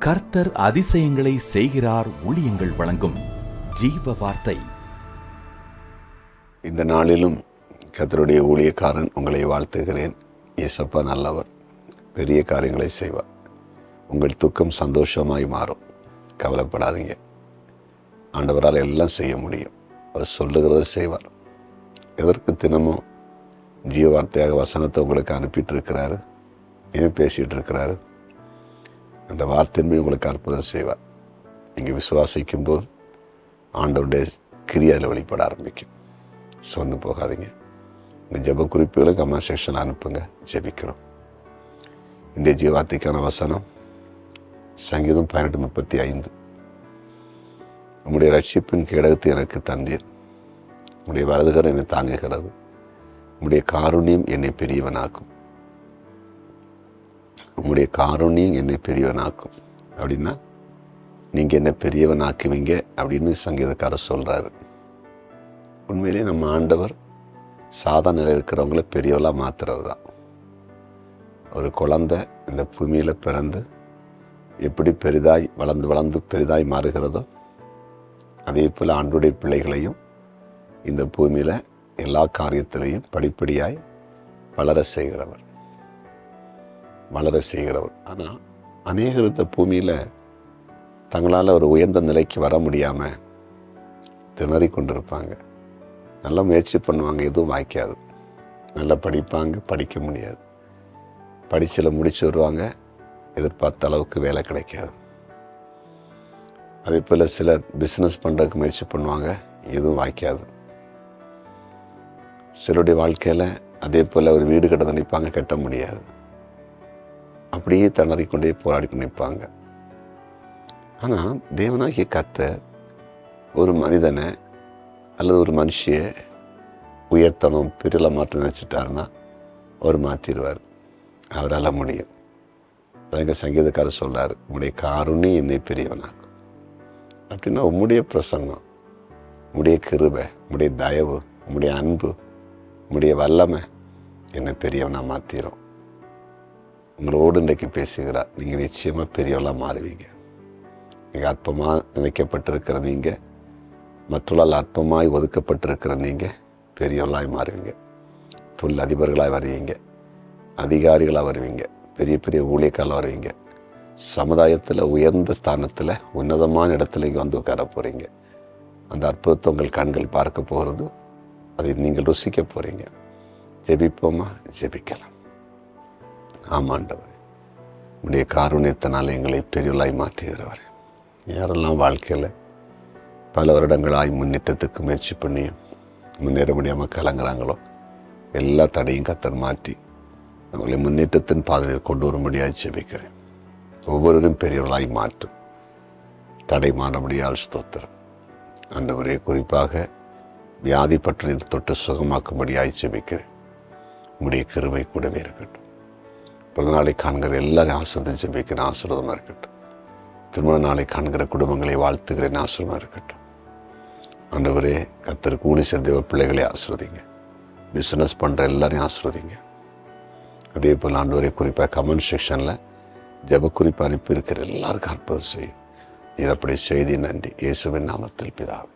கர்த்தர் அதிசயங்களை செய்கிறார். ஊழியங்கள் வழங்கும் ஜீவ வார்த்தை. இந்த நாளிலும் கர்த்தருடைய ஊழியக்காரன் உங்களை வாழ்த்துகிறேன். இயேசப்பா நல்லவர், பெரிய காரியங்களை செய்வார். உங்கள் துக்கம் சந்தோஷமாய் மாறும். கவலைப்படாதீங்க. ஆண்டவரால் எல்லாம் செய்ய முடியும். அவர் சொல்லுகிறத செய்வார். எதற்கு தினமும் ஜீவ வார்த்தையாக வசனத்தை உங்களுக்கு அனுப்பிட்டு இருக்கிறாரு, ஏன் பேசிகிட்டு இருக்கிறாரு? அந்த வார்த்தையின்மை உங்களுக்கு அற்புதம் செய்வார். நீங்கள் விசுவாசிக்கும் போது ஆண்டவருடைய கிரியாவில் வெளிப்பட ஆரம்பிக்கும். சொந்து போகாதீங்க. இந்த ஜெப குறிப்புகளை கமெண்ட் செக்ஷனில் அனுப்புங்க, ஜெபிக்கிறோம். இந்த ஜீவார்த்தைக்கான வசனம் சங்கீதம் 18:35. உம்முடைய ரட்சிப்பின் கேடகத்தை எனக்கு தந்தீர், உம்முடைய வலதுகரம் என்னை தாங்குகிறது, உம்முடைய காருண்யம் என்னை பெரியவனாக்கும். உம்முடைய காருண்யம் என்னை பெரியவனாக்கும் அப்படின்னா நீங்கள் என்ன பெரியவனாக்குவீங்க அப்படின்னு சங்கீதக்காரர் சொல்கிறாரு. உண்மையிலே நம்ம ஆண்டவர் சாதாரண நிலையில் இருக்கிறவங்கள பெரியவளாக மாற்றுறது தான். ஒரு குழந்தை இந்த பூமியில் பிறந்து எப்படி பெரிதாய் வளர்ந்து பெரிதாய் மாறுகிறதோ, அதே போல் ஆண்டுடைய பிள்ளைகளையும் இந்த பூமியில் எல்லா காரியத்திலையும் படிப்படியாய் வளர செய்கிறவர். ஆனால் அநேகர் இந்த பூமியில் தங்களால் ஒரு உயர்ந்த நிலைக்கு வர முடியாமல் திணறி கொண்டிருப்பாங்க. நல்லா முயற்சி பண்ணுவாங்க, எதுவும் வாய்க்காது. நல்லா படிப்பாங்க, படிக்க முடியாது. படிச்சில் முடிச்சு வருவாங்க, எதிர்பார்த்த அளவுக்கு வேலை கிடைக்காது. அதே போல் சிலர் பிஸ்னஸ் பண்ணுறதுக்கு முயற்சி பண்ணுவாங்க, எதுவும் வாய்க்காது. சிலருடைய வாழ்க்கையில் அதே போல் ஒரு வீடு கட்ட நினைப்பாங்க, கட்ட முடியாது. அப்படியே திணறிக்கொண்டே போராடி கொண்டு நிற்பாங்க. ஆனால் தேவனாகிய கர்த்தர் ஒரு மனிதனை அல்லது ஒரு மனுஷியை உயர்த்தணும், பிறல மாற்ற நினச்சிட்டாருன்னா அவர் மாற்றிடுவார். அவரால் முடியும். அதான் சங்கீதக்காரர் சொல்கிறார், உம்முடைய காருண்யம் என்னை பெரியவனாக்கும். அப்படின்னா உம்முடைய பிரசன்னம், உம்முடைய கிருபை, உம்முடைய தயவு, உம்முடைய அன்பு, உம்முடைய வல்லமை என்னை பெரியவனாக மாற்றிடும். உங்களோடு இன்றைக்கு பேசுகிறார். நீங்கள் நிச்சயமாக பெரியவளாக மாறுவீங்க. நீங்கள் அற்பமாக நினைக்கப்பட்டிருக்கிற நீங்கள், மற்றவர்களால் அற்பமாய் ஒதுக்கப்பட்டிருக்கிற நீங்கள் பெரியவளாய் மாறுவீங்க. தொழில் அதிபர்களாக வருவீங்க, அதிகாரிகளாக வருவீங்க, பெரிய பெரிய ஊழியக்காரர்களாக வருவீங்க. சமுதாயத்தில் உயர்ந்த ஸ்தானத்தில் உன்னதமான இடத்துல இங்கே வந்து உட்கார போகிறீங்க. அந்த அற்புதத்தை உங்கள் கண்கள் பார்க்க போகிறது. அதை நீங்கள் ருசிக்க போகிறீங்க. ஜெபிப்போமா? ஜெபிக்கலாம். ஆமாண்டவர், உடைய காருண்யத்தினால் எங்களை பெரியவளாய் மாற்றுகிறவர். யாரெல்லாம் வாழ்க்கையில் பல வருடங்களாய் முன்னேற்றத்துக்கு முயற்சி பண்ணியும் முன்னேற முடியாமல் கலங்குறாங்களோ, எல்லா தடையும் கர்த்தர் மாற்றி அவங்களை முன்னேற்றத்தின் பாதையில் கொண்டு வர முடியாது ஜெபிக்கிறேன். ஒவ்வொருவரும் பெரியவர்களாய் மாற்றும். தடை மாறபடியால் ஸ்தோத்திரம். ஆண்டவரே, குறிப்பாக வியாதிப்பட்ட தொட்டு சுகமாக்கும்படியாய் ஜெபிக்கிறேன். உடைய கிருபை கூடவே இருக்கட்டும். பிறந்த நாளை காண்கிற எல்லாரையும் ஆசீர்வதித்து ஜெபிக்கிறேன். ஆசீர்வாதமாக இருக்கட்டும். திருமண நாளை காண்கிற குடும்பங்களை வாழ்த்துகிறேன். ஆசீர்வாதமாக இருக்கட்டும். ஆண்டவரே, கர்த்தருக்கு ஊழியம் செய்த தேவ பிள்ளைகளை ஆசீர்வதிங்க. பிஸ்னஸ் பண்ணுற எல்லாரையும் ஆசீர்வதிங்க. அதே போல் ஆண்டவரே, குறிப்பாக கமெண்ட் செக்ஷனில் ஜெப குறிப்பு அனுப்பி இருக்கிற எல்லாருக்கும் அற்புதம் செய்யும். நீர் அப்படி செய்தி. நன்றி. இயேசுவின் நாமத்தில் பிதாவே.